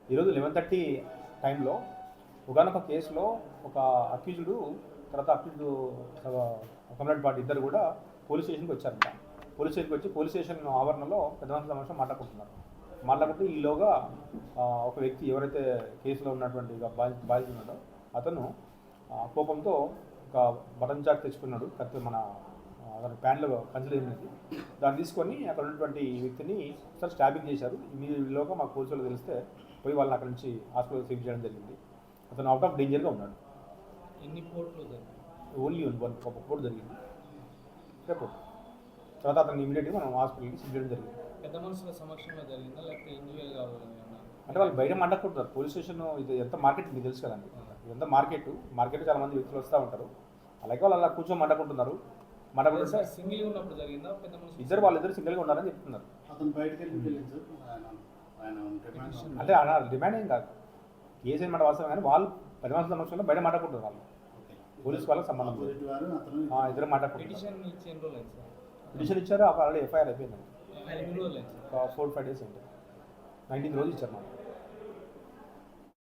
ఈరోజు 11:30 టైంలో ఒకనొక కేసులో ఒక అక్యూజ్డ్ తర్వాత అక్యూజ్డ్ కంప్లైంట్ పార్టీ ఇద్దరు కూడా పోలీస్ స్టేషన్కి వచ్చారంట. పోలీస్ స్టేషన్కి వచ్చి పోలీస్ స్టేషన్ ఆవరణలో పెద్ద మనుషుల మాట్లాడుకుంటూ ఈలోగా ఒక వ్యక్తి ఎవరైతే కేసులో ఉన్నటువంటి బాధితుడు ఉన్నాడో అతను కోపంతో ఒక బటన్ చాక్ తెచ్చుకున్నాడు. మన అతని ప్యాంట్లో కన్సిడర్ అయినది దాన్ని తీసుకొని అక్కడ ఉన్నటువంటి వ్యక్తిని ఒకసారి స్టాబింగ్ చేశారు. ఈలోగా మాకు పోలీసులు తెలిస్తే పోయి వాళ్ళని అక్కడి నుంచి హాస్పిటల్ షిఫ్ట్ చేయడం జరిగింది. అతను అవుట్ ఆఫ్ డేంజర్గా ఉన్నాడు. ఎన్ని పోర్ట్లు ఓన్లీ ఒక పోర్ట్ జరిగింది. తర్వాత అతను ఇమీడియట్గా మనం హాస్పిటల్కి షిఫ్ట్ చేయడం జరిగింది. పెద్ద మనుషుల సమక్షంలో జరిగిందా లేకపోతే ఇండివిజువల్గా? అంటే వాళ్ళు బయట మాట్లాడుకుంటారు. పోలీస్ స్టేషన్ ఇది ఎంత మార్కెట్ మీకు తెలుసు కదండి. ఇదంతా మార్కెట్ చాలా మంది వ్యక్తులు వస్తూ ఉంటారు. అలాగే వాళ్ళు అలా కూర్చొని మాట్లాడుకుంటున్నారు. సార్ సింగిల్గా ఉన్నప్పుడు జరిగిందా? పెద్ద మనుషులు వాళ్ళిద్దరు సింగిల్గా ఉన్నారని చెప్తున్నారు. అంటే డిమాండ్ ఏం కాదు, కేసు ఏం మాట వాస్తవం, కానీ వాళ్ళు పెద్ద మనుషుల సమక్షంలో బయట మాట్లాడుకుంటారు. వాళ్ళు పోలీసు వాళ్ళకి సంబంధం ఇద్దరు మాట్లాడుకుంటారు. పిటిషన్ ఇచ్చారు, ఆల్రెడీ ఎఫ్ఐఆర్ అయిపోయిందండి. 4-5 days అయింది. 19th రోజు ఇచ్చారు మాకు.